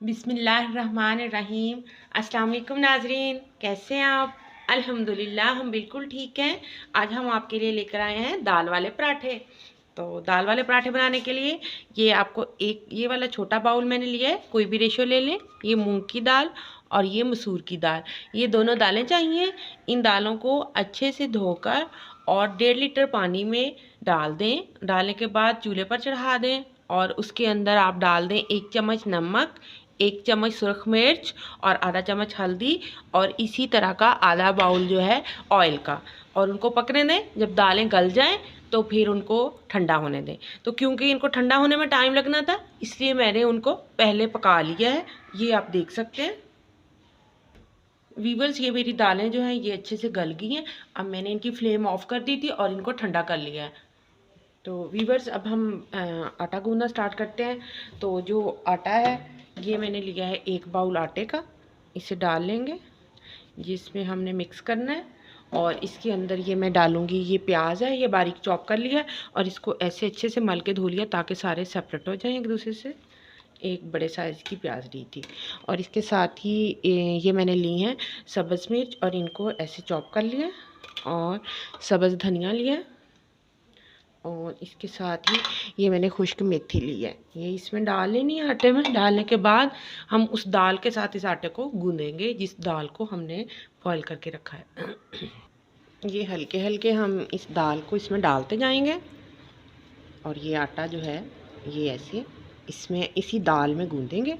बिस्मिल्लाहिर्रहमानिर्रहीम। अस्सलाम वालेकुम नाजरीन, कैसे हैं आप? अल्हम्दुलिल्लाह हम बिल्कुल ठीक हैं। आज हम आपके लिए लेकर आए हैं दाल वाले पराठे। तो दाल वाले पराठे बनाने के लिए ये आपको ये वाला छोटा बाउल मैंने लिया है, कोई भी रेशो ले लें। ये मूंग की दाल और ये मसूर की दाल, ये दोनों दालें चाहिए। इन दालों को अच्छे से धोकर और 1.5 लीटर पानी में डाल दें। डालने के बाद चूल्हे पर चढ़ा दें और उसके अंदर आप डाल दें 1 चम्मच नमक, 1 चम्मच सुरख मिर्च और आधा चम्मच हल्दी और इसी तरह का आधा बाउल जो है ऑयल का, और उनको पकने दें। जब दालें गल जाएं तो फिर उनको ठंडा होने दें। तो क्योंकि इनको ठंडा होने में टाइम लगना था, इसलिए मैंने उनको पहले पका लिया है। ये आप देख सकते हैं वीवर्स, ये मेरी दालें जो हैं ये अच्छे से गल गई हैं। अब मैंने इनकी फ्लेम ऑफ कर दी थी और इनको ठंडा कर लिया है। तो वीवर्स, अब हम आटा गूंदना स्टार्ट करते हैं। तो जो आटा है ये मैंने लिया है 1 बाउल आटे का, इसे डाल लेंगे जिसमें हमने मिक्स करना है। और इसके अंदर ये मैं डालूँगी, ये प्याज है, ये बारीक चॉप कर लिया है और इसको ऐसे अच्छे से मल के धो लिया ताकि सारे सेपरेट हो जाएं एक दूसरे से। एक बड़े साइज़ की प्याज ली थी और इसके साथ ही ये मैंने ली हैं सब्ज़ मिर्च और इनको ऐसे चॉप कर लिया और सब्ज़ धनिया लिया और इसके साथ ही ये मैंने खुश्क मेथी ली है। ये इसमें डाल लेनी है आटे में। डालने के बाद हम उस दाल के साथ इस आटे को गूंदेंगे जिस दाल को हमने बॉईल करके रखा है। ये हल्के हल्के हम इस दाल को इसमें डालते जाएंगे और ये आटा जो है ये ऐसे इसमें इसी दाल में गूंदेंगे।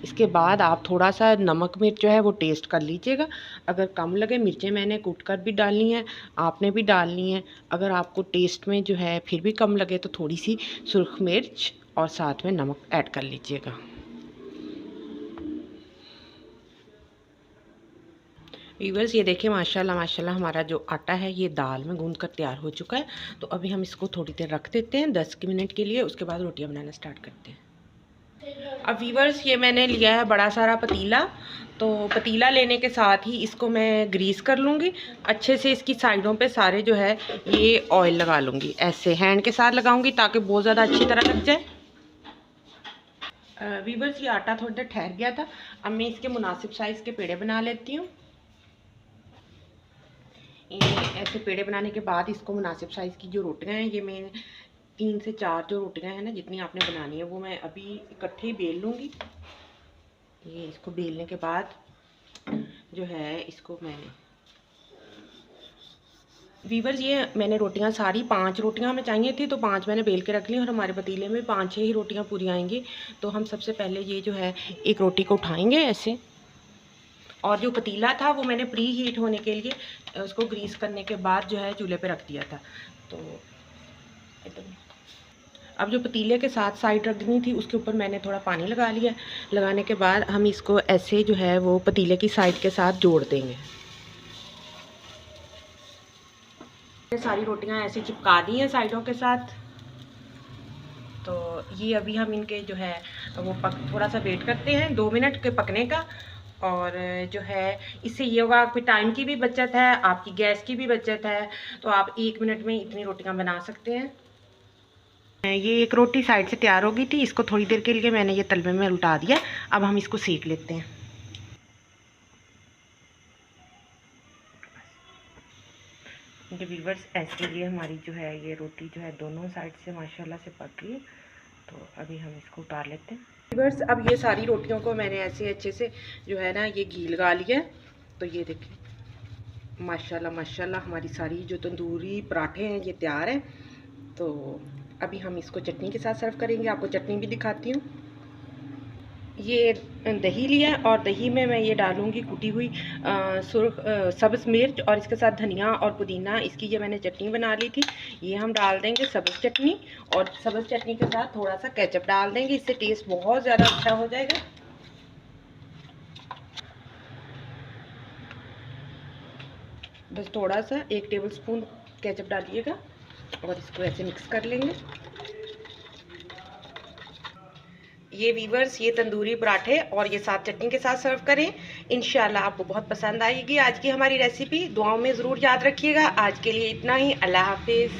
इसके बाद आप थोड़ा सा नमक मिर्च जो है वो टेस्ट कर लीजिएगा। अगर कम लगे, मिर्चें मैंने कूट कर भी डालनी है, आपने भी डालनी है। अगर आपको टेस्ट में जो है फिर भी कम लगे तो थोड़ी सी सुर्ख मिर्च और साथ में नमक ऐड कर लीजिएगा। व्यूअर्स, ये देखिए माशाल्लाह माशाल्लाह हमारा जो आटा है ये दाल में गूंद कर तैयार हो चुका है। तो अभी हम इसको थोड़ी देर रख देते हैं 10 मिनट के लिए, उसके बाद रोटियां बनाना स्टार्ट करते हैं। अब व्यूअर्स, ये मैंने लिया है बड़ा सारा पतीला। तो पतीला लेने के साथ ही इसको मैं ग्रीस कर लूँगी अच्छे से। इसकी साइडों पे सारे जो है ये ऑयल लगा लूँगी, ऐसे हैंड के साथ लगाऊंगी ताकि बहुत ज़्यादा अच्छी तरह लग जाए। व्यूअर्स, ये आटा थोड़ी देर ठहर गया था। अब मैं इसके मुनासिब साइज़ के पेड़े बना लेती हूँ। ऐसे पेड़े बनाने के बाद इसको मुनासिब साइज़ की जो रोटियां हैं, ये मैं 3 से 4 जो रोटियां हैं ना जितनी आपने बनानी है वो मैं अभी इकट्ठे ही बेल लूँगी। ये इसको बेलने के बाद जो है इसको मैंने वीवर्स, ये मैंने रोटियां सारी 5 रोटियां हमें चाहिए थी तो 5 मैंने बेल के रख ली और हमारे पतीले में 5-6 ही रोटियां पूरी आएंगी। तो हम सबसे पहले ये जो है एक रोटी को उठाएंगे ऐसे, और जो पतीला था वो मैंने प्री हीट होने के लिए उसको ग्रीस करने के बाद जो है चूल्हे पे रख दिया था। तो अब जो पतीले के साथ साइड रखनी थी उसके ऊपर मैंने थोड़ा पानी लगा लिया। लगाने के बाद हम इसको ऐसे जो है वो पतीले की साइड के साथ जोड़ देंगे। सारी रोटियां ऐसे चिपका दी हैं साइडों के साथ। तो ये अभी हम इनके जो है वो थोड़ा सा वेट करते हैं 2 मिनट के पकने का। और जो है इससे ये होगा आपकी टाइम की भी बचत है, आपकी गैस की भी बचत है। तो आप 1 मिनट में इतनी रोटियां बना सकते हैं। ये एक रोटी साइड से तैयार हो गई थी, इसको थोड़ी देर के लिए मैंने ये तलवे में उल्टा दिया। अब हम इसको सेक लेते हैं। ये व्यूअर्स, ऐसे ये हमारी जो है ये रोटी जो है दोनों साइड से माशाल्लाह से पक गई। तो अभी हम इसको उतार लेते हैं। व्यूअर्स, अब ये सारी रोटियों को मैंने ऐसे अच्छे से जो है ना ये घी लगा लिया। तो ये देखिए माशाल्लाह माशाल्लाह हमारी सारी जो तंदूरी पराठे हैं ये तैयार हैं। तो अभी हम इसको चटनी के साथ सर्व करेंगे। आपको चटनी भी दिखाती हूँ। ये दही लिया और दही में मैं ये डालूँगी कुटी हुई सब्ज़ मिर्च और इसके साथ धनिया और पुदीना। इसकी ये मैंने चटनी बना ली थी, ये हम डाल देंगे सब्ज़ चटनी। और सब्ज़ चटनी के साथ थोड़ा सा केचप डाल देंगे, इससे टेस्ट बहुत ज़्यादा अच्छा हो जाएगा। बस थोड़ा सा 1 टेबल स्पून केचप डालिएगा और इसको ऐसे मिक्स कर लेंगे। ये वीवर्स, ये तंदूरी पराठे और ये साथ चटनी के साथ सर्व करें। इंशाल्लाह आपको बहुत पसंद आएगी आज की हमारी रेसिपी। दुआओं में ज़रूर याद रखिएगा। आज के लिए इतना ही। अल्लाह हाफिज़।